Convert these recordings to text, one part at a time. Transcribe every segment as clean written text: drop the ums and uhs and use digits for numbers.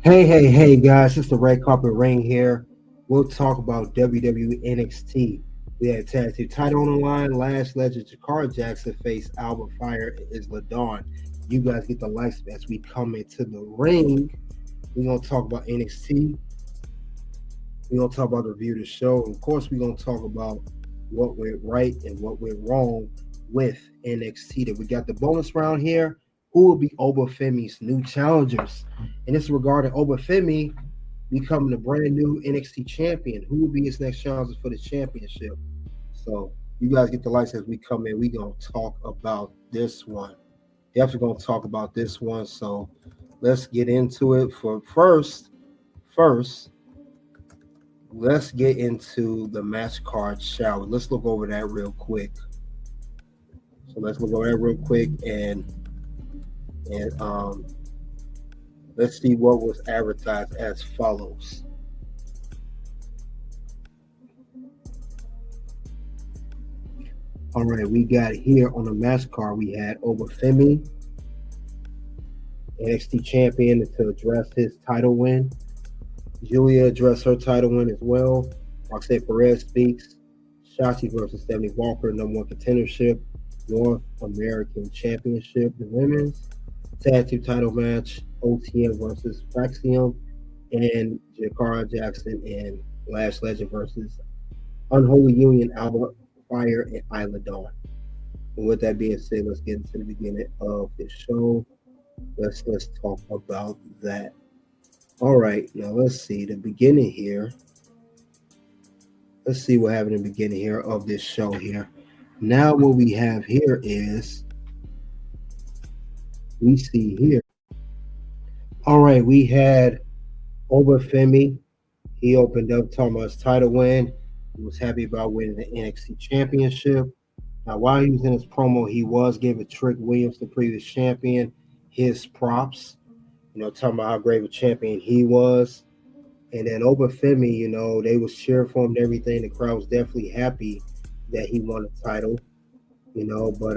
Hey, guys, it's the Red Carpet Ring here. We'll talk about WWE NXT. We had tag team title on the line. Lash legend Jakara Jackson faced Alba Fyre and Isla Dawn. You guys get the lights as we come into the ring. We're going to talk about NXT. We're going to talk about the review of the show. And of course, we're going to talk about what went right and what went wrong with NXT. That we got the bonus round here. Who will be Oba Femi's new challengers? And this is regarding Oba Femi becoming the brand new NXT champion. Who will be his next challenger for the championship? So you guys get the lights as we come in. We're gonna talk about this one. Definitely gonna talk about this one. So let's get into it. First, let's get into the match card, shall we? Let's look over that real quick. So let's look over that real quick and let's see what was advertised as follows. All right, we got here on the match card, we had Oba Femi, NXT champion, to address his title win. Giulia addressed her title win as well. Roxanne Perez speaks. Shotzi versus Stephanie Vaquer, number one contendership. North American Championship, the women's. Tag team title match, OTM versus Axiom, and Jakara Jackson and Lash Legend versus Unholy Union, Alba, Fyre, and Isla Dawn. And with that being said, let's get into the beginning of the show. Let's talk about that. All right, now let's see the beginning here. Let's see what happened in the beginning here of this show here. Now what we have here is we see here. All right, we had Oba Femi. He opened up talking about his title win. He was happy about winning the NXT championship. Now, while he was in his promo, he was giving Trick Williams, the previous champion, his props. Talking about how great of a champion he was. And then Oba Femi, they was cheering for him and everything. The crowd was definitely happy that he won the title. But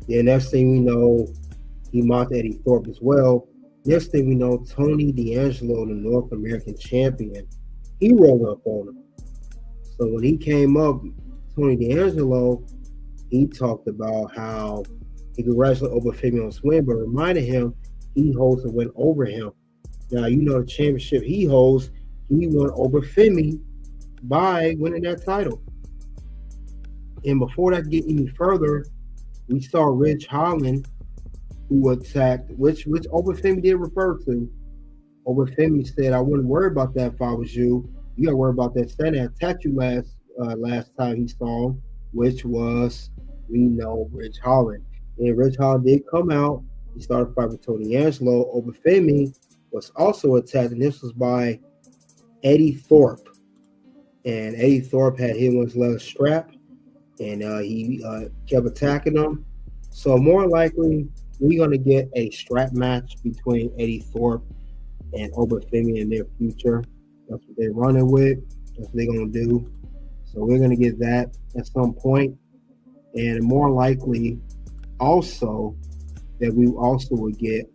the next thing we know, he mocked Eddie Thorpe as well. Next thing we know, Tony D'Angelo, the North American champion, he rolled up on him. So when he came up, Tony D'Angelo, he talked about how he congratulated Oba Femi on his win, but reminded him he holds a win over him. Now, the championship he holds, he won Oba Femi by winning that title. And before that get any further, we saw Ridge Holland, who attacked, which Oba Femi did refer to. Oba Femi said, "I wouldn't worry about that if I was you. You got to worry about that standing. I attacked you last time he saw him, which was, we know, Ridge Holland. And Ridge Holland did come out. He started fighting with Tony Angelo. Oba Femi was also attacked, and this was by Eddie Thorpe. And Eddie Thorpe had hit with his leather strap, and he kept attacking him. So more likely, we're going to get a strap match between Eddie Thorpe and Oba Femi in their future. That's what they're running with. That's what they're going to do. So we're going to get that at some point. And more likely, also, that we also would get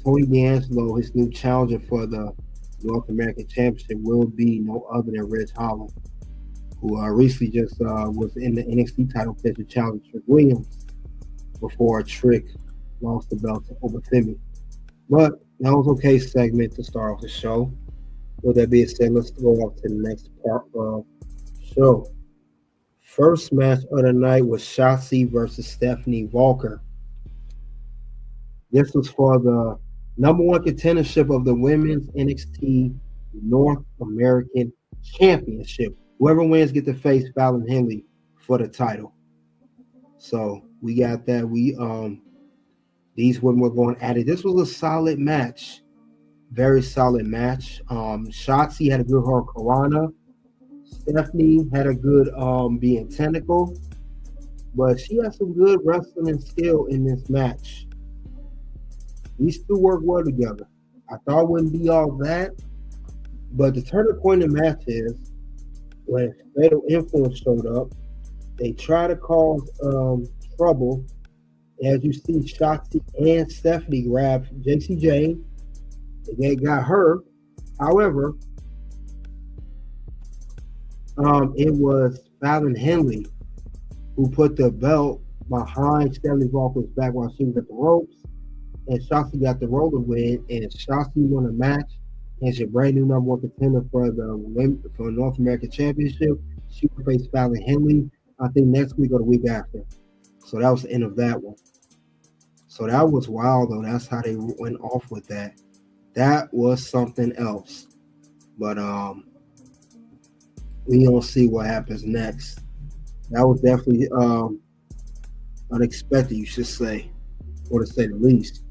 Tony D'Angelo, his new challenger for the North American Championship, will be no other than Ridge Holland, who recently just was in the NXT title picture challenge Trick Williams before Trick lost the belt to Oba Femi. But that was okay segment to start off the show. With that being said, let's go off to the next part of the show. First match of the night was Shotzi versus Stephanie Vaquer. This was for the number one contendership of the women's NXT North American Championship. Whoever wins get to face Fallon Henley for the title. So we got that. These women were going at it. This was a solid match. Very solid match. Shotzi had a good Hurricanrana. Stephanie had a good being tentacle. But she had some good wrestling and skill in this match. These two work well together. I thought it wouldn't be all that. But the turning point in the match is when Fatal Influence showed up, they try to cause trouble. As you see, Shotzi and Stephanie grab JCJ, They got her. However, it was Fallon Henley who put the belt behind Stanley Walker's back while she was at the ropes, and Shotzi got the roller win, and Shotzi won a match, and she's a brand new number one contender for the North American Championship. She will face Fallon Henley, I think next week or the week after. So that was the end of that one. So that was wild though. That's how they went off with that. That was something else. But we gonna see what happens next. That was definitely unexpected, you should say, or to say the least.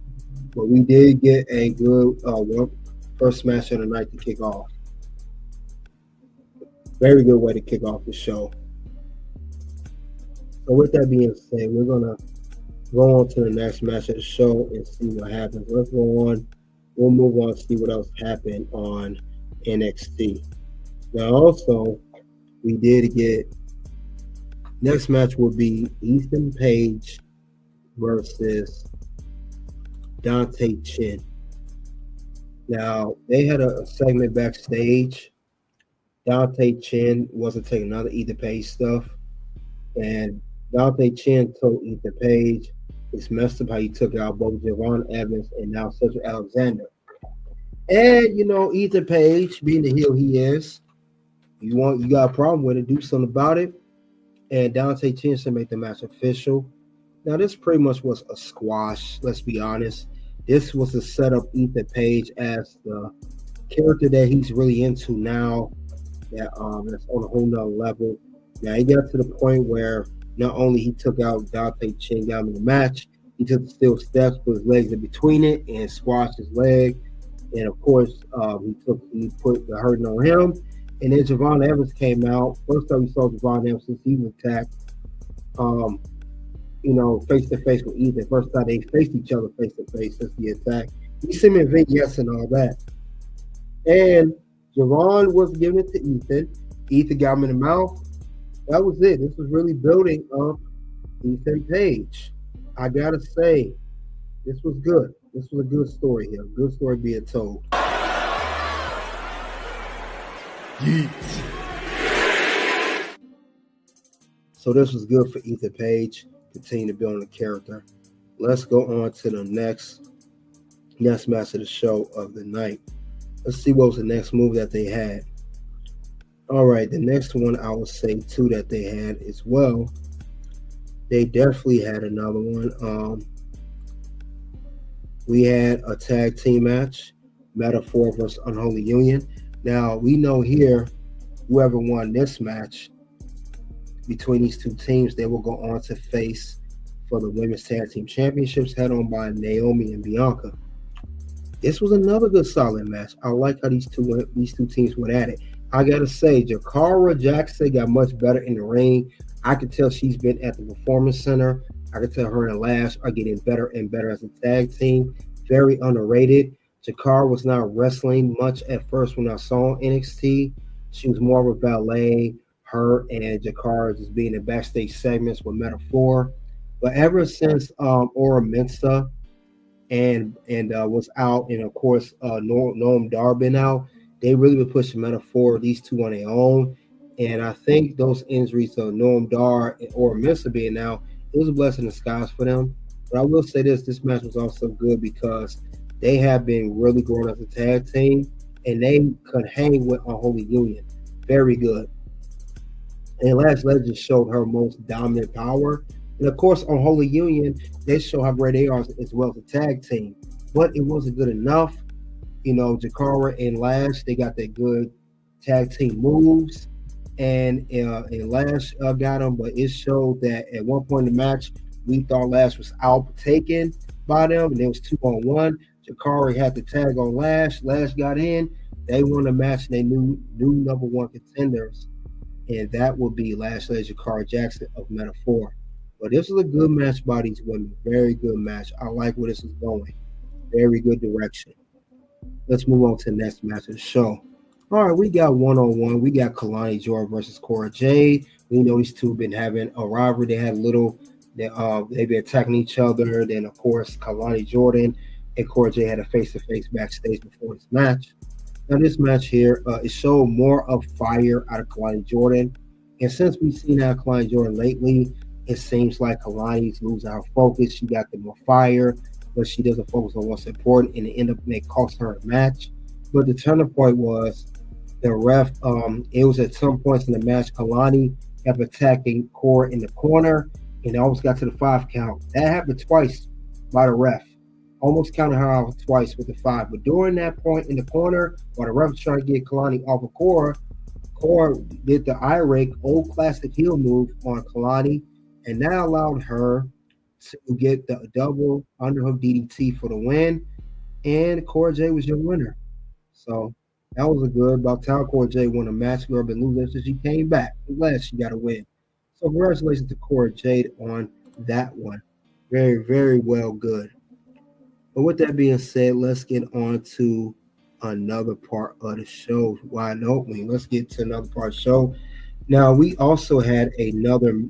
But we did get a good first match of the night to kick off. Very good way to kick off the show. So with that being said, we're gonna go on to the next match of the show and see what happens. Let's go on. We'll move on to see what else happened on NXT. Now also, we did get next match will be Ethan Page versus Dante Chen. Now they had a segment backstage. Dante Chen wasn't taking none of Ethan Page stuff, and Dante Chen told Ethan Page it's messed up how he took out both Javon Evans and now Cedric Alexander. And you know, Ethan Page, being the heel he is, you got a problem with it, do something about it. And Dante Chen should make the match official. Now this pretty much was a squash, let's be honest. This was to set up Ethan Page as the character that he's really into now. That's on a whole nother level. Now he got to the point where not only he took out Dante Chen, got him in the match, he took the steel steps, put his legs in between it, and squashed his leg. And of course, he put the hurting on him. And then Javon Evans came out. First time we saw Javon Evans since he was attacked, face to face with Ethan. First time they faced each other face to face since the attack. You see him in vignettes and all that. And Javon was giving it to Ethan. Ethan got him in the mouth. That was it. This was really building up Ethan Page. I gotta say, this was good. This was a good story here. Good story being told. Yeet. So this was good for Ethan Page. Continue to build on the character. Let's go on to the next match of the show of the night. Let's see what was the next move that they had. All right, the next one I would say too that they had as well. They definitely had another one. We had a tag team match, Metaphor versus Unholy Union. Now we know here, whoever won this match between these two teams, they will go on to face for the Women's Tag Team Championships, head on by Naomi and Bianca. This was another good solid match. I like how these two teams went at it. I gotta say, Jakara Jackson got much better in the ring. I could tell she's been at the Performance Center. I could tell her and Lash are getting better and better as a tag team. Very underrated. Jakara was not wrestling much at first when I saw NXT. She was more of a valet. Her and Jakara just being in backstage segments with Metaphor. But ever since Aura Mensa and was out, and of course Noam Dar been out, they really been pushing Metaphor, these two on their own. And I think those injuries of Noam Dar and Aura Mensa being out, it was a blessing in disguise for them. But I will say this match was also good because they have been really growing as a tag team, and they could hang with Unholy Union. Very good. And Lash Legend showed her most dominant power. And of course, Unholy Union, they show how great they are as well as a tag team. But it wasn't good enough. You know, Jakara and Lash, they got that good tag team moves. And Lash got them, but it showed that at one point in the match, we thought Lash was out-taken by them, and it was 2-on-1. Jakara had the tag on Lash. Lash got in. They won the match, and they new number one contenders, and that would be Lash Legend Jakara Jackson of Metaphor. But this was a good match by these women. Very good match. I like where this is going. Very good direction. Let's move on to the next match of the show. All right, we got one-on-one. We got Kalani Jordan versus Cora Jade. We know these two have been having a rivalry. They've been attacking each other. Then, of course, Kalani Jordan and Cora Jade had a face-to-face backstage before this match. Now, this match here, it showed more of fire out of Kalani Jordan. And since we've seen out of Kalani Jordan lately, it seems like Kalani's losing her focus. She got the more fire, but she doesn't focus on what's important, and it ended up may cost her a match. But the turning point was the ref. It was at some points in the match, Kalani kept attacking Cora in the corner, and almost got to the 5 count. That happened twice by the ref. Almost counted her out twice with the 5. But during that point in the corner, while the ref was trying to get Kalani off of Cora, Cora did the eye rake, old classic heel move on Kalani, and that allowed her to get the double underhook DDT for the win. And Cora Jade was your winner. So that was a good. About time Cora Jade won a match. Girl been losing since she came back. I'm glad she got a win. So congratulations to Cora Jade on that one. Very, very well good. But with that being said, let's get on to another part of the show. Why don't we? Let's get to another part of the show. Now, we also had another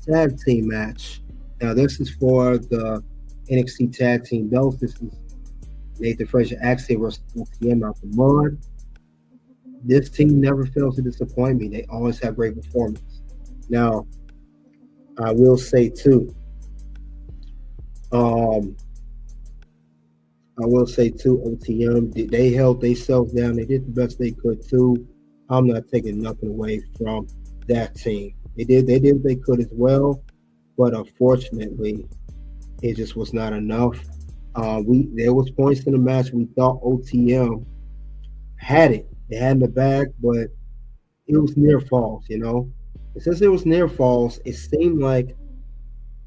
tag team match. Now, this is for the NXT tag team belts. This is Nathan Frazer and Axiom versus OTM out the mud. This team never fails to disappoint me. They always have great performance. Now, I will say too, OTM, they held themselves down. They did the best they could too. I'm not taking nothing away from that team. They did what they could as well, but unfortunately, it just was not enough. There was points in the match we thought OTM had it. They had in the bag, but it was near falls, And since it was near falls, it seemed like,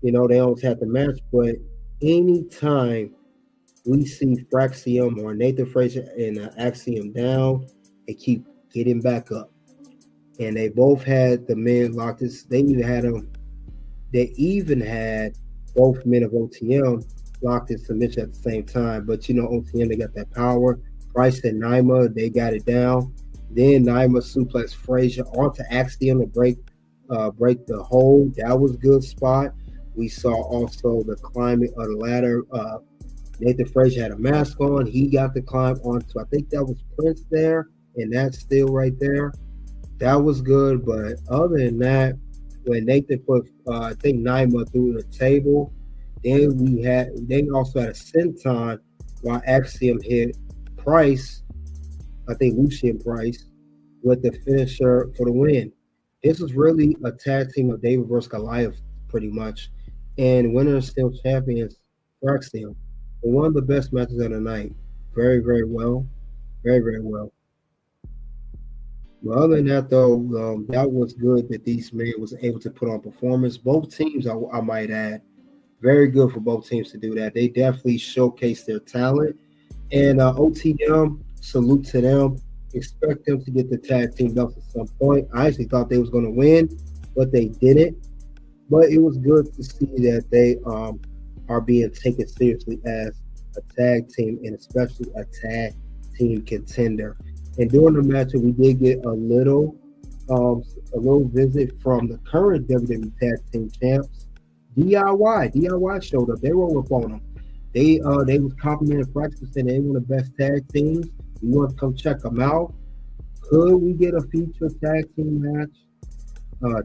they almost had the match, but anytime we see Fraxium or Nathan Frazer and Axiom down, they keep getting back up. And they both had the men locked. They even had both men of OTM locked in submission at the same time. But OTM, they got that power. Price and Naima, they got it down. Then Naima suplexed Frazier onto Axiom to break the hold. That was a good spot. We saw also the climbing of the ladder. Nathan Frazier had a mask on. He got the climb onto, I think that was Prince there, and that's still right there. That was good, but other than that, when Nathan put, I think Naima through the table, then they also had a senton while Axiom hit Price, I think Lucian Price, with the finisher for the win. This was really a tag team of David versus Goliath, pretty much, and winners still champions for Axiom. One of the best matches of the night. Very, very well. Very, very well. But other than that, though, that was good that these men was able to put on performance. Both teams, I might add, very good for both teams to do that. They definitely showcased their talent. And OTM, salute to them. Expect them to get the tag team belts at some point. I actually thought they was going to win, but they didn't. But it was good to see that they are being taken seriously as a tag team, and especially a tag team contender. And during the match, we did get a little visit from the current WWE Tag Team Champs, DIY. DIY showed up. They rolled up on them. They was complimenting practice saying they were the best tag teams. You want to come check them out? Could we get a future tag team match?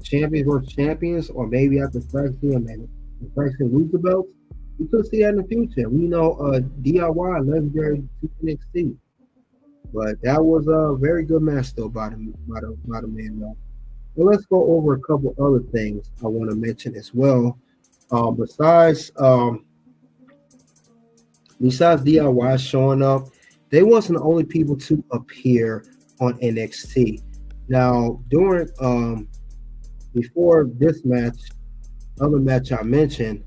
Champions versus champions, or maybe after Fraxium and Fraxium lose the belts? We could see that in the future. We know DIY legendary to NXT. But that was a very good match though by the man though. Well, let's go over a couple other things I want to mention as well. Besides DIY showing up, they wasn't the only people to appear on NXT. Now, during before this match, other match I mentioned,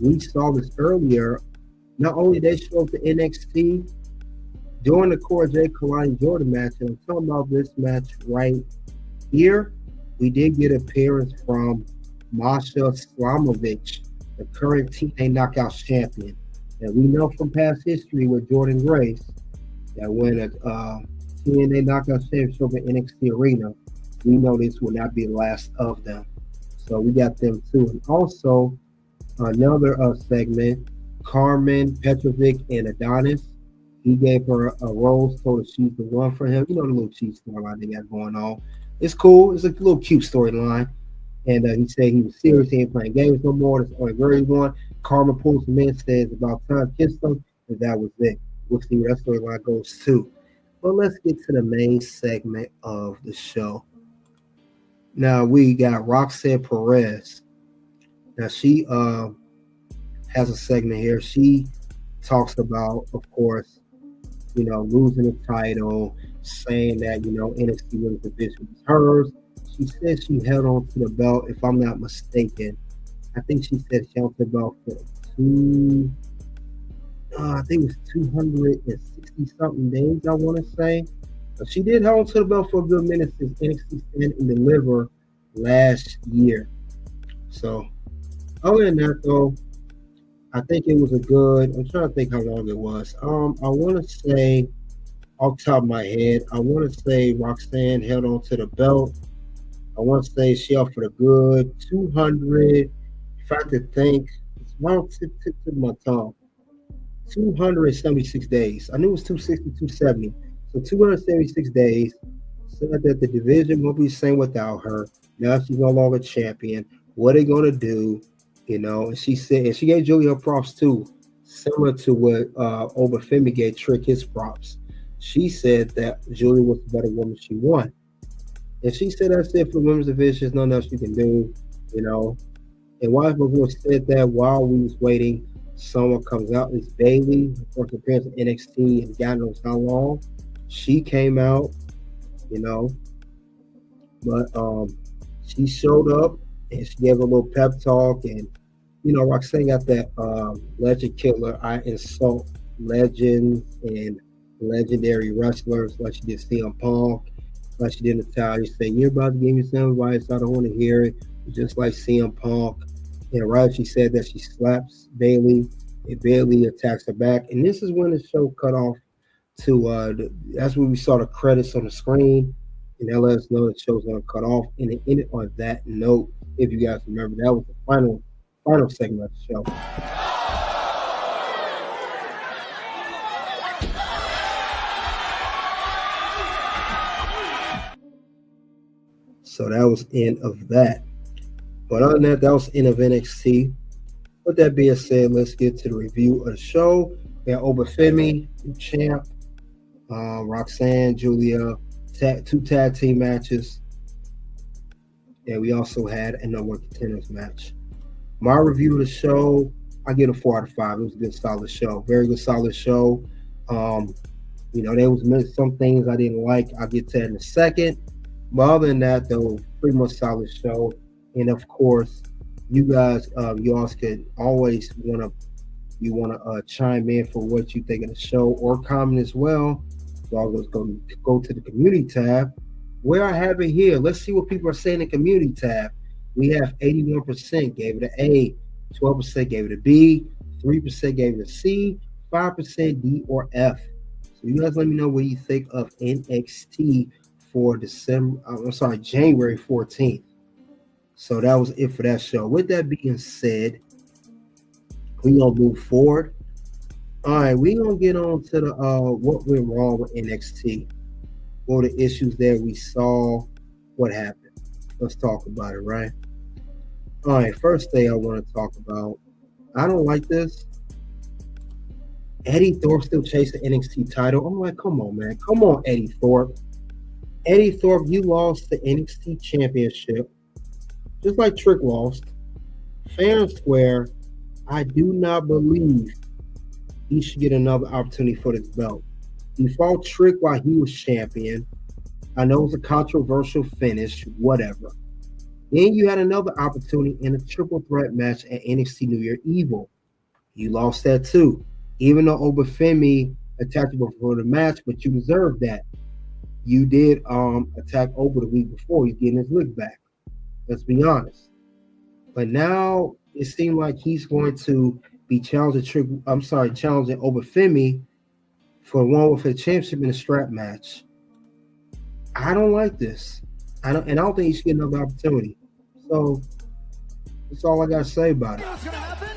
we saw this earlier. Not only they showed up to NXT during the Cora Jade Kalani Jordan match, and I'm talking about this match right here, we did get appearance from Masha Slamovich, the current TNA Knockouts champion. And we know from past history with Jordan Grace that when a TNA Knockouts championship in NXT Arena, we know this will not be the last of them. So we got them too. And also, another segment, Carmen, Petrovic, and Adonis. He gave her a rose, told her she's the one for him. You know the little cheat storyline they got going on. It's cool. It's a little cute storyline. And he said he was serious. He ain't playing games no more. That's the only girl he want. Karma pulls him in, says about time, kissed him, and that was it. We'll see where that storyline goes too. But let's get to the main segment of the show. Now we got Roxanne Perez. Now she has a segment here. She talks about, of course, losing the title, saying that, NXT Women's Division was hers. She said she held on to the belt, if I'm not mistaken. I think she said she held the belt for I think it was 260 something days, I want to say. But she did hold on to the belt for a good minute since NXT Stand and Deliver last year. So, other than that, though, I think it was I'm trying to think how long it was. I want to say, off the top of my head, I want to say Roxanne held on to the belt. I want to say she offered a good 200. If I could think, it's around tip to my tongue. 276 days. I knew it was 260, 270. So 276 days. Said that the division won't be the same without her. Now she's no longer champion. What are they going to do? And she said, and she gave Giulia props too, similar to what Oba Femi gave Trick his props. She said that Giulia was the better woman she won. And she said that's it for the women's division. There's nothing else you can do. And while before said that, while we was waiting, someone comes out. It's Bailey, first appearance in NXT, and God knows how long. She came out, but she showed up and she gave a little pep talk. And Roxanne got that legend killer. I insult legends and legendary wrestlers like she did CM Punk, like she did Natalia. She said, "You're about to give me some advice. I don't want to hear it." Just like CM Punk. And right, she said that she slaps Bailey, and Bailey attacks her back. And this is when the show cut off to that's when we saw the credits on the screen, and that let us know the show's gonna cut off. And it ended on that note. If you guys remember, that was the final segment of the show. So that was end of that. But other than that, that was end of NXT. With that being said, let's get to the review of the show. We got Oba Femi, champ, Roxanne, Giulia, two tag team matches. And we also had a number one contenders match. My review of the show, I give it a 4 out of 5. It was a good, solid show. Very good, solid show. There was some things I didn't like. I'll get to that in a second. But other than that, though, pretty much solid show. And of course, you guys, you all can always want to chime in for what you think of the show or comment as well. So I'll just go to the community tab where I have it here. Let's see what people are saying in the community tab. We have 81% gave it an A, 12% gave it a B, 3% gave it a C, 5% D or F. So you guys let me know what you think of NXT for January 14th. So that was it for that show. With that being said, we're going to move forward. All right, we're going to get on to the what went wrong with NXT. What were the issues there we saw? What happened? Let's talk about it, right? All right, first thing I want to talk about, I don't like this. Eddie Thorpe still chasing the NXT title. I'm like, come on, man. Come on, Eddie Thorpe. Eddie Thorpe, you lost the NXT championship. Just like Trick lost, fair and square, I do not believe he should get another opportunity for this belt. He fought Trick while he was champion. I know it was a controversial finish, whatever. Then you had another opportunity in a triple threat match at NXT New Year Evil. You lost that too. Even though Oba Femi attacked you before the match, but you deserved that. You did attack Oba the week before. He's getting his lick back. Let's be honest. But now it seemed like he's going to be challenging Oba Femi for one with a championship in a strap match. I don't like this. I don't think he should get another opportunity. So that's all I gotta say about it. What's gonna happen?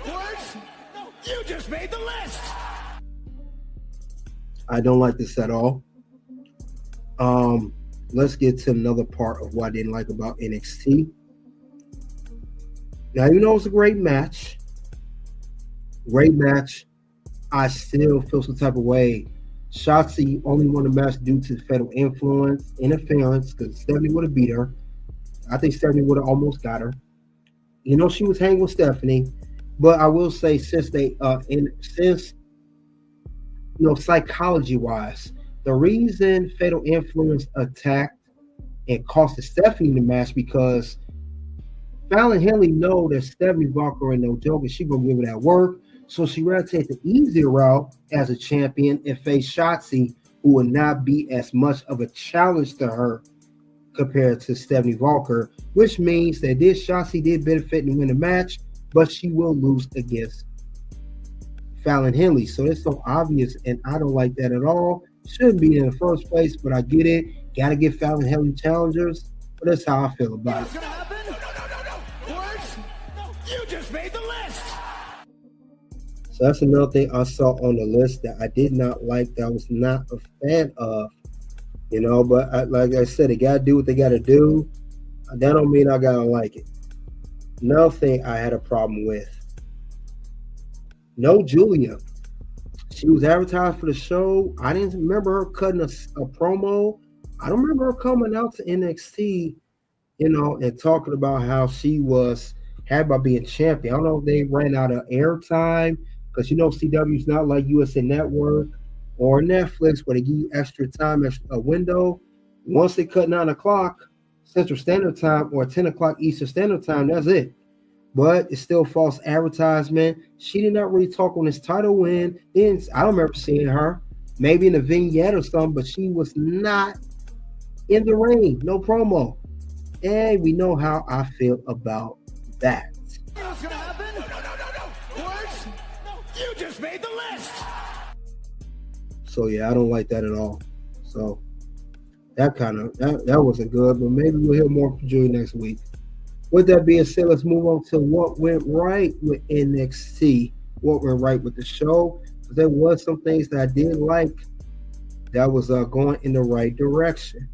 No. Words? just made the list. I don't like this at all. Let's get to another part of what I didn't like about NXT. Now, you know, it's a great match. Great match. I still feel some type of way. Shotzi only won the match due to fatal interference, because Stephanie would have beat her. I think Stephanie would have almost got her. You know, she was hanging with Stephanie, but I will say since psychology wise, the reason fatal influence attacked and costed Stephanie the match because Fallon Henley know that Stephanie Vaquer and no joke, and she gonna give it that work. So she rather take the easier route as a champion and face Shotzi, who would not be as much of a challenge to her compared to Stephanie Vaquer, which means that this Shotzi did benefit and win the match, but she will lose against Fallon Henley. So it's so obvious, and I don't like that at all. Shouldn't be in the first place, but I get it. Got to give Fallon Henley challengers, but that's how I feel about it. What's gonna happen? No. Words? You just made the list. So that's another thing I saw on the list that I did not like, that I was not a fan of. You know, but like I said, they got to do what they got to do. That don't mean I got to like it. Another thing I had a problem with. No Giulia. She was advertised for the show. I didn't remember her cutting a promo. I don't remember her coming out to NXT, you know, and talking about how she was happy about being champion. I don't know if they ran out of airtime because, you know, CW's not like USA Network or Netflix where they give you extra time, a window. Once they cut 9 o'clock Central Standard Time or 10 o'clock Eastern Standard Time, that's it. But it's still false advertisement. She did not really talk on this title win. Then I don't remember seeing her. Maybe in a vignette or something, but she was not in the ring. No promo. And we know how I feel about that. What's gonna happen? No. Words? You just made the list. So yeah, I don't like that at all. So that wasn't good, but maybe we'll hear more from Julie next week. With that being said, let's move on to what went right with NXT. What went right with the show. There was some things that I did like that was going in the right direction.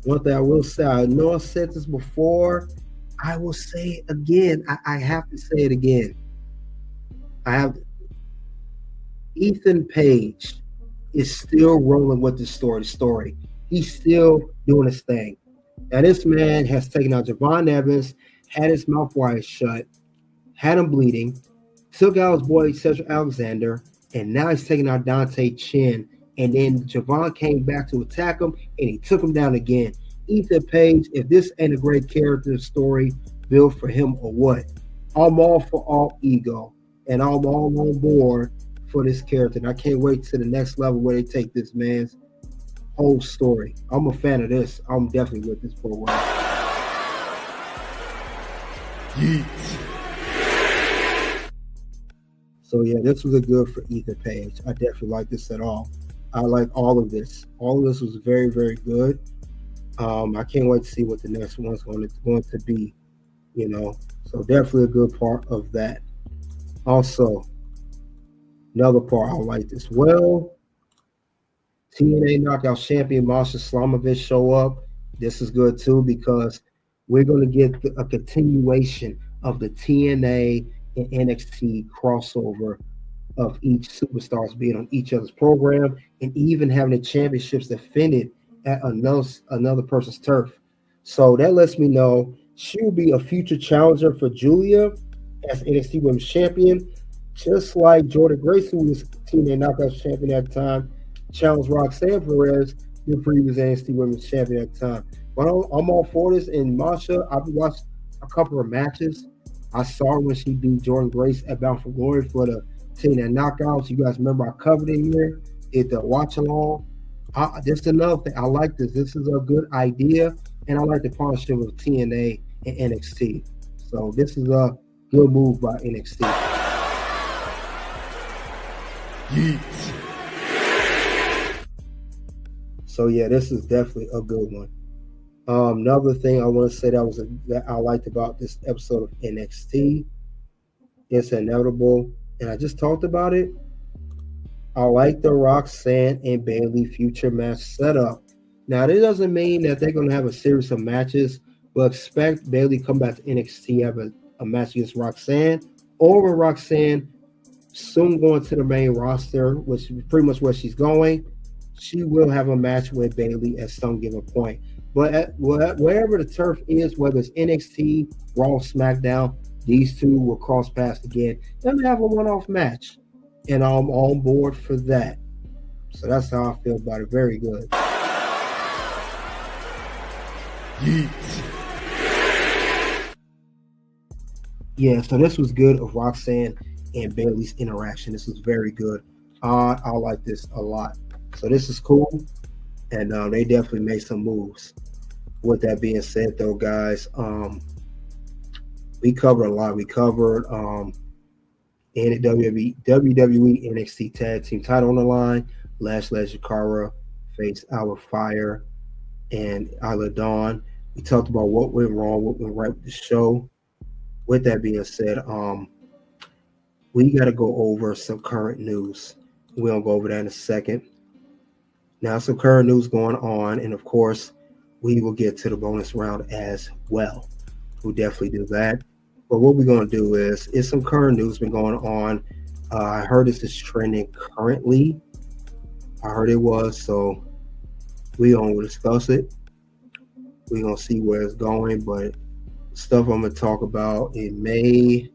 One thing I will say, I know I said this before, I will say it again. I have to say it again. Ethan Page is still rolling with the story. He's still doing his thing. Now, this man has taken out Javon Evans, had his mouth wide shut, had him bleeding, took out his boy Cedric Alexander, and now he's taking out Dante Chen. And then Javon came back to attack him, and he took him down again. Ethan Page, if this ain't a great character story built for him or what, I'm all for all ego, and I'm all on board for this character. And I can't wait to the next level where they take this man's whole story. I'm a fan of this. I'm definitely with this program. So yeah, this was a good for Ethan Page. I definitely like this at all. I like all of this. All of this was very, very good. I can't wait to see what the next one's going to be. You know, so definitely a good part of that. Also, another part I liked as well. TNA Knockout Champion Masha Slamovich show up. This is good too because we're going to get a continuation of the TNA and NXT crossover of each superstars being on each other's program and even having the championships defended at another person's turf. So that lets me know she will be a future challenger for Giulia as NXT Women's Champion, just like Jordan Grace, who was TNA Knockout Champion at the time, challenged Roxanne Perez, the previous NXT Women's Champion at the time. But I'm all for this. And Masha, I've watched a couple of matches. I saw her when she beat Jordan Grace at Bound for Glory for the TNA Knockouts. You guys remember I covered it here. It's the watch along. This is another thing. I like this. This is a good idea. And I like the partnership with TNA and NXT. So this is a good move by NXT. Yeet. So yeah, this is definitely a good one. Another thing I want to say that I liked about this episode of NXT, it's inevitable, and I just talked about it. I like the Roxanne and Bailey future match setup. Now, this doesn't mean that they're going to have a series of matches, but expect Bailey come back to NXT, have a match against Roxanne, or when Roxanne soon going to the main roster, which is pretty much where she's going, she will have a match with Bailey at some given point. But wherever the turf is, whether it's NXT, Raw, SmackDown, these two will cross paths again. They'll have a one-off match, and I'm on board for that. So that's how I feel about it. Very good. Yeah, so this was good of Roxanne and Bailey's interaction. This was very good. I like this a lot. So this is cool, and they definitely made some moves. With that being said, though, guys, we covered a lot. We covered WWE NXT Tag Team title on the line. Lash Jakara faced Alba Fyre and Isla Dawn. We talked about what went wrong, what went right with the show. With that being said, we got to go over some current news. We'll go over that in a second. Now, some current news going on, and of course, we will get to the bonus round as well. We'll definitely do that. But what we're going to do is some current news been going on. I heard this is trending currently. I heard it was, so we're going to discuss it. We're going to see where it's going, but stuff I'm going to talk about, it may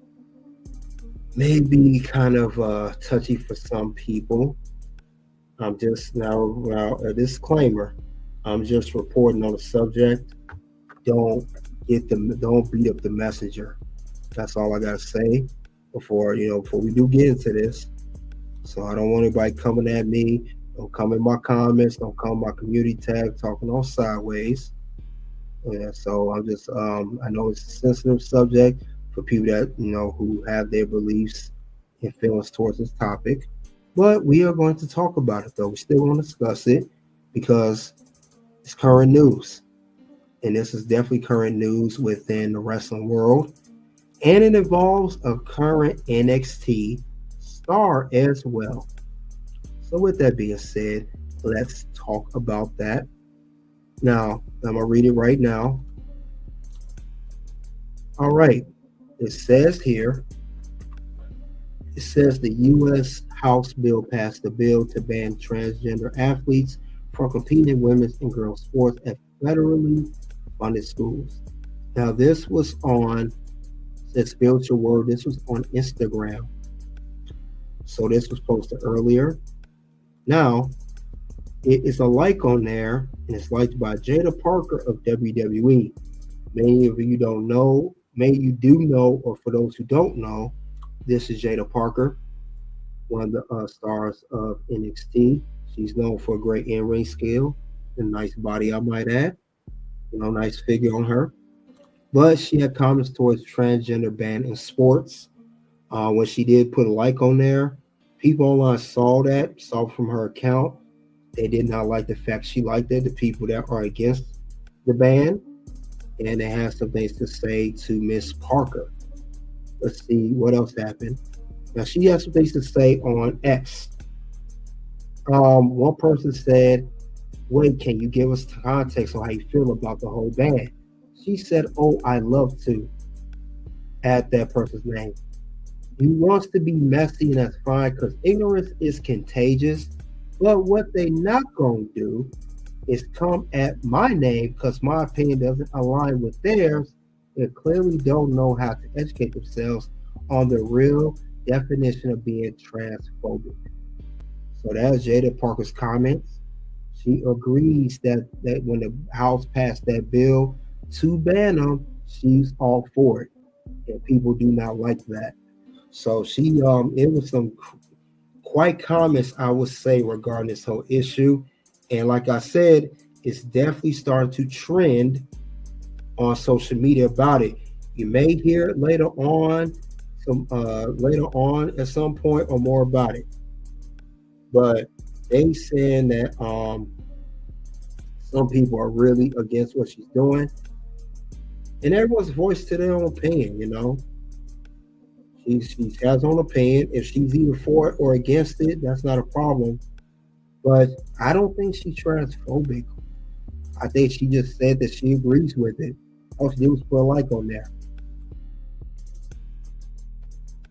be kind of touchy for some people. I'm just now a disclaimer. I'm just reporting on the subject. Don't beat up the messenger. That's all I gotta say before we do get into this. So I don't want anybody coming at me. Don't come in my comments. Don't come in my community tab talking all sideways. Yeah, so I'm just I know it's a sensitive subject for people that who have their beliefs and feelings towards this topic. But we are going to talk about it, though. We still want to discuss it because it's current news. And this is definitely current news within the wrestling world. And it involves a current NXT star as well. So with that being said, let's talk about that. Now, I'm going to read it right now. All right. It says here, the U.S. House bill passed the bill to ban transgender athletes from competing in women's and girls sports at federally funded schools. Now, this was on, said spiritual word, this was on Instagram. So this was posted earlier. Now, it is a like on there, and it's liked by Jada Parker of WWE. Many of you don't know, maybe you do know, or for those who don't know, this is Jada Parker, one of the stars of NXT. She's known for a great in-ring skill and nice body, I might add. Nice figure on her. But she had comments towards transgender ban in sports. When she did put a like on there, people online saw from her account. They did not like the fact she liked it. The people that are against the ban, and they have some things to say to Miss Parker. Let's see what else happened. Now, she has some things to say on X. One person said, wait, can you give us context on how you feel about the whole ban? She said, oh, I love to. Add that person's name. He wants to be messy, and that's fine, because ignorance is contagious. But what they not going to do is come at my name because my opinion doesn't align with theirs. They clearly don't know how to educate themselves on the real definition of being transphobic. So that's Jada Parker's comments. She agrees that when the House passed that bill to ban them, she's all for it. And people do not like that. So she it was some quite comments, I would say, regarding this whole issue. And like I said, it's definitely starting to trend on social media about it. You may hear it later on at some point or more about it. But they saying that some people are really against what she's doing. And everyone's voice to their own opinion, She has her own opinion. If she's either for it or against it, that's not a problem. But I don't think she's transphobic. I think she just said that she agrees with it. All she did was put a like on there.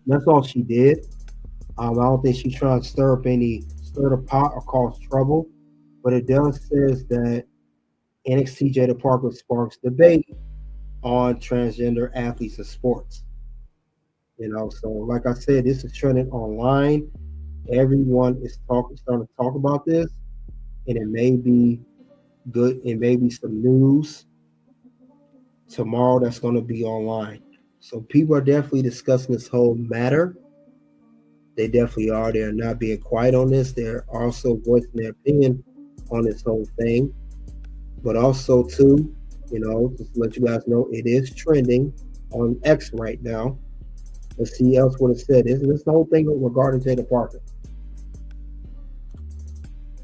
That's all she did. I don't think she's trying to stir the pot or cause trouble. But it does says that NXT Jada Parker sparks debate on transgender athletes in sports. So like I said, this is trending online. Everyone is starting to talk about this, and it may be good. It may be some news tomorrow that's going to be online. So people are definitely discussing this whole matter. They definitely are. They're not being quiet on this. They're also voicing their opinion on this whole thing. But also too, just to let you guys know, it is trending on X right now. Let's see else what it said. This is the whole thing regarding Jada Parker.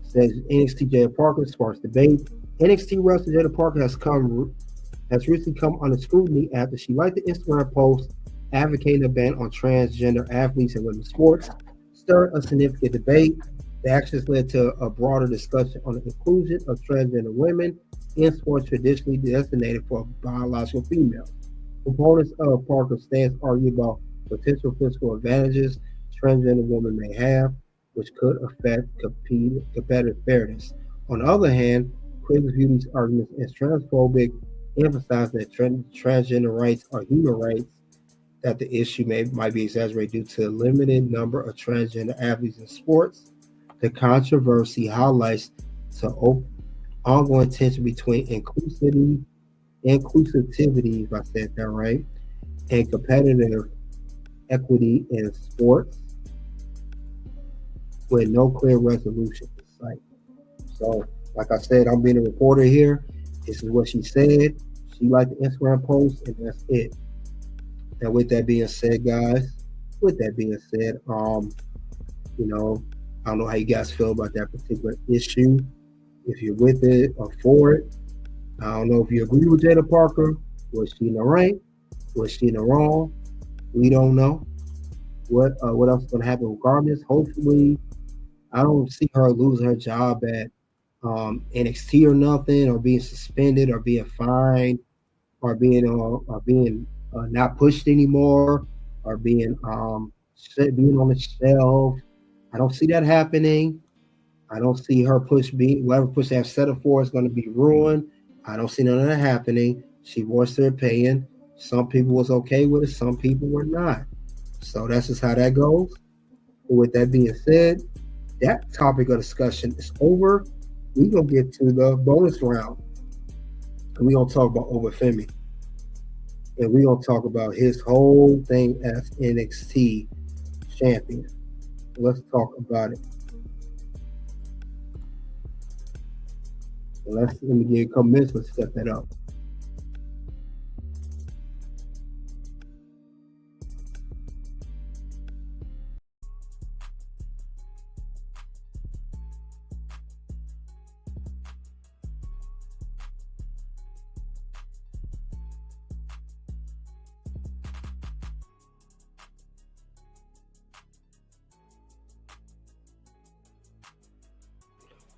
It says NXT Jada Parker sparks debate. NXT wrestler Jada Parker has recently come under scrutiny after she liked the Instagram post advocating a ban on transgender athletes in women's sports, stirred a significant debate. The actions led to a broader discussion on the inclusion of transgender women in sports traditionally designated for biological females. Components of Parker's stance argue about potential physical advantages transgender women may have, which could affect competitive fairness. On the other hand, critics view these arguments as transphobic, emphasizing that transgender rights are human rights, that the issue might be exaggerated due to a limited number of transgender athletes in sports. The controversy highlights the ongoing tension between inclusivity, if I said that right, and competitive equity in sports with no clear resolution in sight. So, like I said, I'm being a reporter here. This is what she said. She liked the Instagram post, and that's it. And with that being said, guys, I don't know how you guys feel about that particular issue. If you're with it or for it, I don't know if you agree with Jada Parker. Was she in the right? Was she in the wrong? We don't know. What else is going to happen regardless? Hopefully, I don't see her losing her job at NXT or nothing, or being suspended, or being fined, or being not pushed anymore, or being on the shelf. I don't see that happening. I don't see her whatever push they have set up for is going to be ruined. I don't see none of that happening. She voiced her opinion. Some people was okay with it. Some people were not. So that's just how that goes. But with that being said, that topic of discussion is over. We're going to get to the bonus round. And we're going to talk about Oba Femi. And we're going to talk about his whole thing as NXT champion. Let's talk about it. Let me give you a couple minutes. Let's set that up.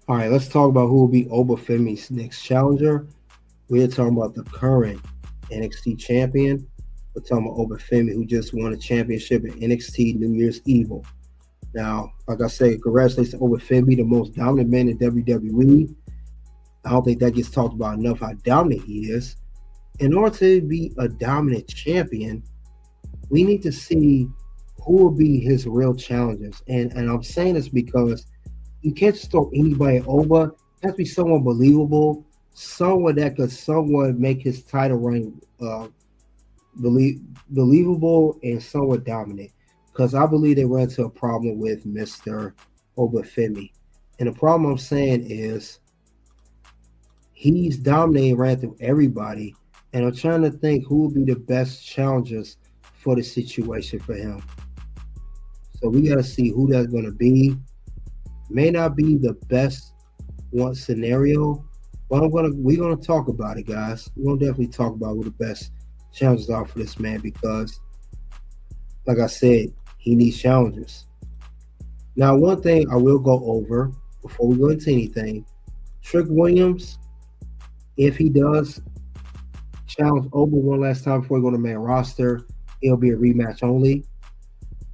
All right, let's talk about who will be Oba Femi's next challenger. We're talking about the current NXT champion. We're talking about Oba Femi, who just won a championship at NXT New Year's Evil. Now, like I said, congratulations to Oba Femi, the most dominant man in WWE. I don't think that gets talked about enough how dominant he is. In order to be a dominant champion, we need to see who will be his real challengers. And I'm saying this because you can't just throw anybody over. It has to be someone believable, someone that could somewhat make his title reign believable and somewhat dominant. Because I believe they run into a problem with Mr. Oba Femi. And the problem I'm saying is he's dominating, ran through everybody. And I'm trying to think who will be the best challengers for the situation for him. So we got to see who that's going to be. May not be the best one scenario, but we're gonna talk about it, guys. We're gonna definitely talk about who the best challenges are for this man, because Like I said, he needs challenges. Now, one thing I will go over before we go into anything, Trick Williams, if he does challenge Oba one last time before he go to main roster, it'll be a rematch only.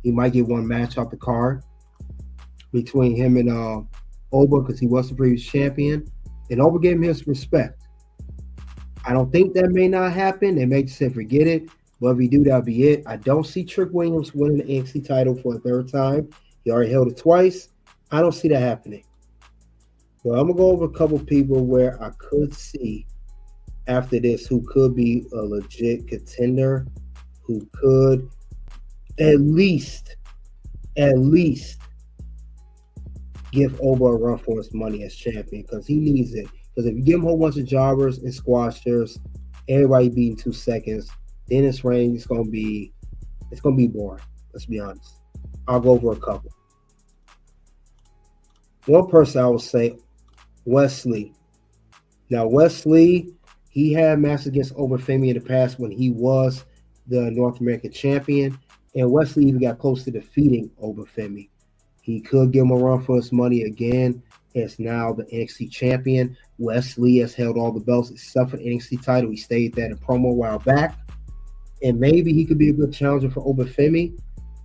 He might get one match off the card between him and Oba because he was the previous champion, and Oba gave him his respect. I don't think that may not happen. They may just say forget it, but if he do, that'll be it. I don't see Trick Williams winning the NXT title for a third time. He already held it twice. I don't see that happening. Well, I'm gonna go over a couple people where I could see after this who could be a legit contender, who could at least, at least give Oba a run for his money as champion because he needs it. Because if you give him a whole bunch of jobbers and squashers, everybody beating 2 seconds, then his reign is gonna be boring. Let's be honest. I'll go over a couple. One person I would say, Wesley. Now Wesley, he had matches against Oba Femi in the past when he was the North American champion, and Wesley even got close to defeating Oba Femi. He could give him a run for his money again as now the NXT champion. Wesley has held all the belts except for the NXT title. He stated that in promo a while back. And maybe he could be a good challenger for Oba Femi.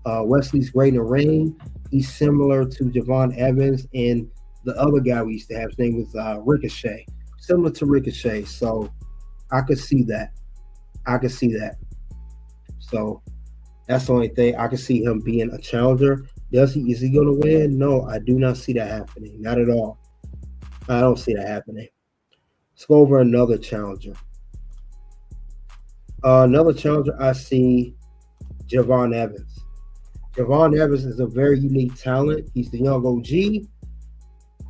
Wesley's great in the ring. He's similar to Javon Evans and the other guy we used to have. His name was Ricochet. Similar to Ricochet. So I could see that. I could see that. So that's the only thing. I could see him being a challenger. Is he going to win? No, I do not see that happening. Not at all. I don't see that happening. Let's go over another challenger. Another challenger I see, Javon Evans. Javon Evans is a very unique talent. He's the young OG.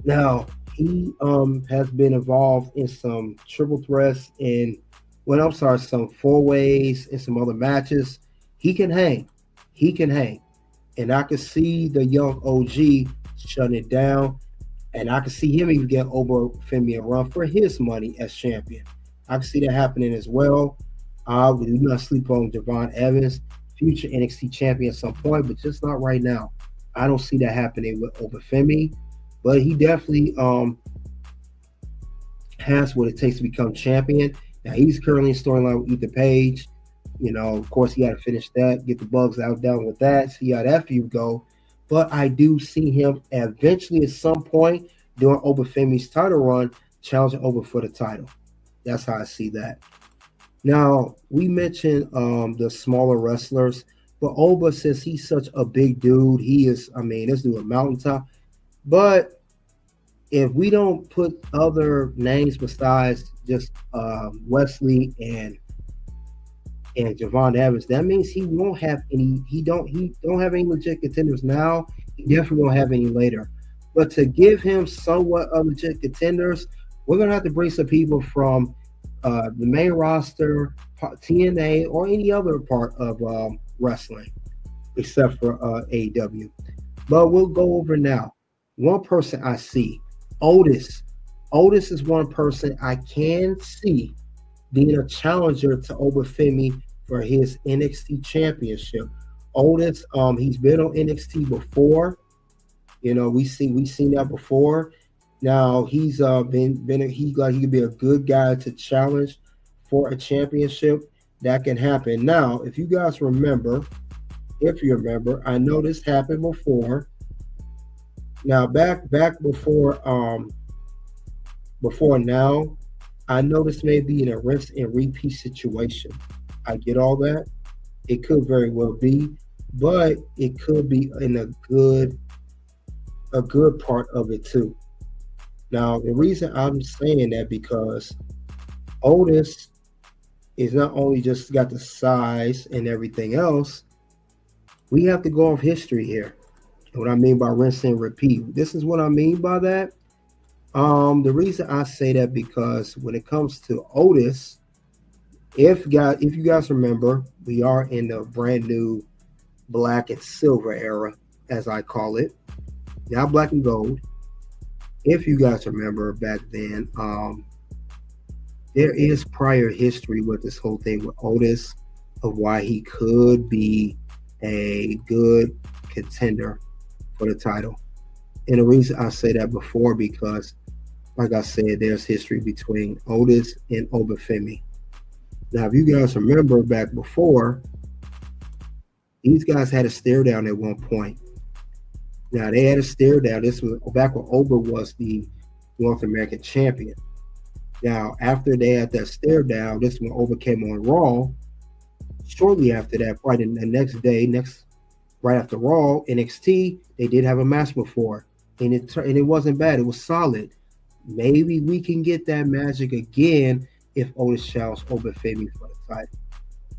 Now, he has been involved in some triple threats and, some four-ways and some other matches. He can hang. He can hang. And I can see the young OG shutting it down. And I can see him even get Oba Femi a run for his money as champion. I can see that happening as well. We do not sleep on Javon Evans, future NXT champion at some point, but just not right now. I don't see that happening with Oba Femi. But he definitely has what it takes to become champion. Now, he's currently in storyline with Ethan Page. Of course, he got to finish that, get the bugs out down with that, see how that feud go. But I do see him eventually at some point during Oba Femi's title run challenging Oba for the title. That's how I see that. Now, we mentioned the smaller wrestlers, but Oba, since he's such a big dude, this dude a mountaintop. But if we don't put other names besides just Wesley and Javon Evans, that means he won't have any. He don't have any legit contenders now. He definitely won't have any later. But to give him somewhat of legit contenders, we're gonna have to bring some people from the main roster, TNA, or any other part of wrestling, except for AEW. But we'll go over now. One person I see, Otis. Otis is one person I can see being a challenger to Oba Femi for his NXT championship. Otis, he's been on NXT before. We've seen that before. Now he's he could be a good guy to challenge for a championship. That can happen. Now, if you remember, I know this happened before. Now back before now, I know this may be an rinse and repeat situation. I get all that. It could very well be, but it could be in a good part of it too. Now, the reason I'm saying that because Otis is not only just got the size and everything else, we have to go off history here. What I mean by rinse and repeat. This is what I mean by that. The reason I say that because when it comes to Otis, if you guys remember, we are in the brand new black and silver era, as I call it. Now black and gold. If you guys remember back then, there is prior history with this whole thing with Otis of why he could be a good contender for the title. And the reason I say that before, because like I said, there's history between Otis and Oba Femi. Now, if you guys remember back before, these guys had a stare down at one point. Now, they had a stare down. This was back when Oba was the North American champion. Now, after they had that stare down, this is when Oba came on Raw. Shortly after that, probably the next day, right after Raw, NXT, they did have a match before, and it wasn't bad. It was solid. Maybe we can get that magic again if Otis challenges Oba Femi for the title.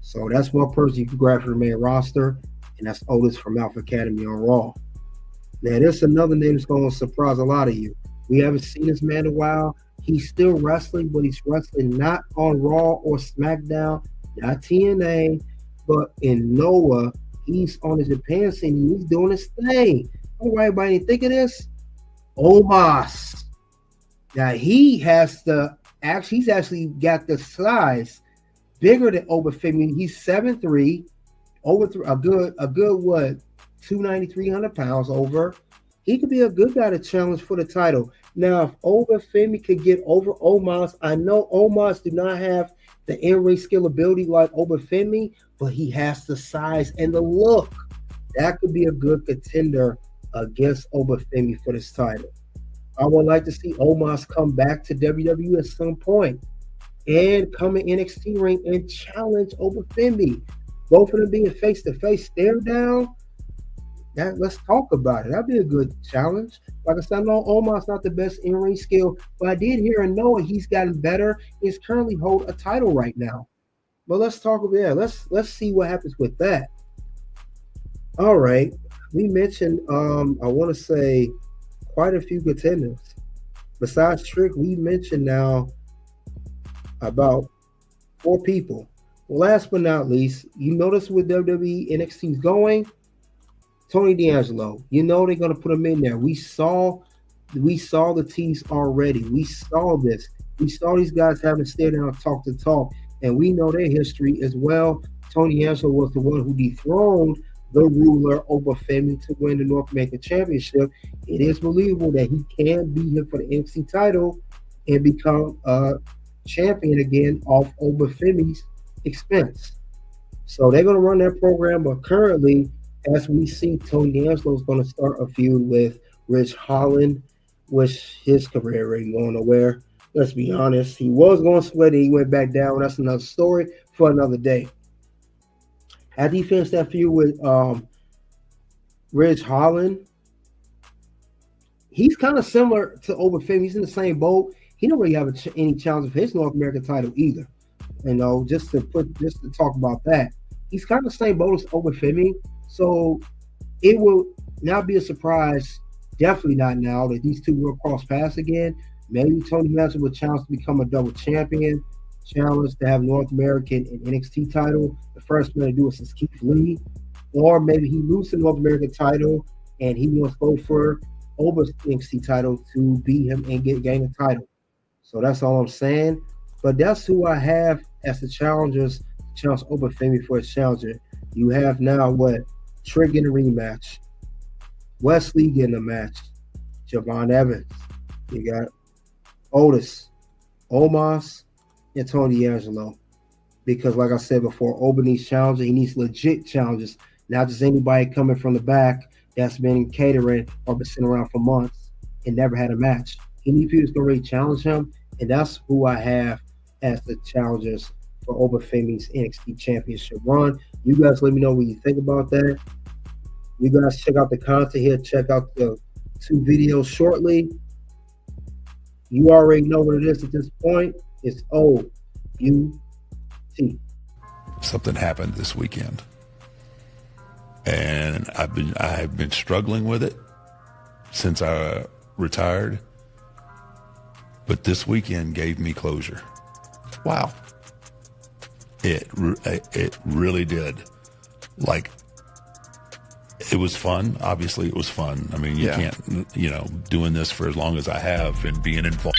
So that's one person you can grab from the main roster, and that's Otis from Alpha Academy on Raw. Now, there's another name that's going to surprise a lot of you. We haven't seen this man in a while. He's still wrestling, but he's wrestling not on Raw or SmackDown, not TNA, but in Noah. He's on the Japan scene, and he's doing his thing. All right, everybody think of this? Omos. Now, he's actually got the size bigger than Oba Femi. He's 7'3", a good what, 290, 300 pounds over. He could be a good guy to challenge for the title. Now, if Oba Femi could get over Omos, I know Omos do not have the in-ring skill ability like Oba Femi, but he has the size and the look. That could be a good contender against Oba Femi for this title. I would like to see Omos come back to WWE at some point and come in NXT ring and challenge Oba Femi. Both of them being face-to-face stare down. Let's talk about it. That'd be a good challenge. Like I said, I know Omos not the best in-ring skill, but I did hear and know he's gotten better. He's currently hold a title right now. But let's talk about let's see what happens with that. All right. We mentioned I want to say quite a few contenders. Besides Trick, we mentioned now about 4 people. Well, last but not least, you notice with WWE NXT's going, Tony D'Angelo. You know they're going to put him in there. We saw the tease already. We saw this. We saw these guys having to stay down and talk the talk, and we know their history as well. Tony D'Angelo was the one who dethroned the ruler Oba Femi to win the North American Championship. It is believable that he can beat him for the NXT title and become a champion again off Oba Femi's expense. So they're going to run that program, but currently, as we see, Tony D'Angelo is going to start a feud with Ridge Holland, which his career ain't going nowhere. Let's be honest. He was going to split it. He went back down. That's another story for another day. After he finished that feud with Ridge Holland, he's kind of similar to Oba Femi. He's in the same boat. He don't really have any challenge for his North American title either. You know, just to talk about that, he's kind of the same boat as Oba Femi. So it will not be a surprise, definitely not now, that these two will cross paths again. Maybe Tony D'Angelo will challenge to become a double champion, challenge to have North American and NXT title. The first man to do it since Keith Lee. Or maybe he loses the North American title and he wants to go for Oba's NXT title to beat him and gain a title. So that's all I'm saying. But that's who I have as the challengers to challenge Oba Femi for his challenger. You have now what? Trick in a rematch. Wesley getting a match. Javon Evans. You got Otis, Omos, and Tony D'Angelo. Because like I said before, Oba needs challenges. He needs legit challenges. Not just anybody coming from the back that's been catering or been sitting around for months and never had a match. He needs people to really challenge him. And that's who I have as the challengers for Oba Femi's NXT Championship run. You guys let me know what you think about that. You guys check out the content here. Check out the 2 videos shortly. You already know what it is at this point. It's OUT. Something happened this weekend, and I've been struggling with it since I retired. But this weekend gave me closure. Wow. It really did. Like, it was fun. Obviously, it was fun. I mean, you can't, doing this for as long as I have and being involved.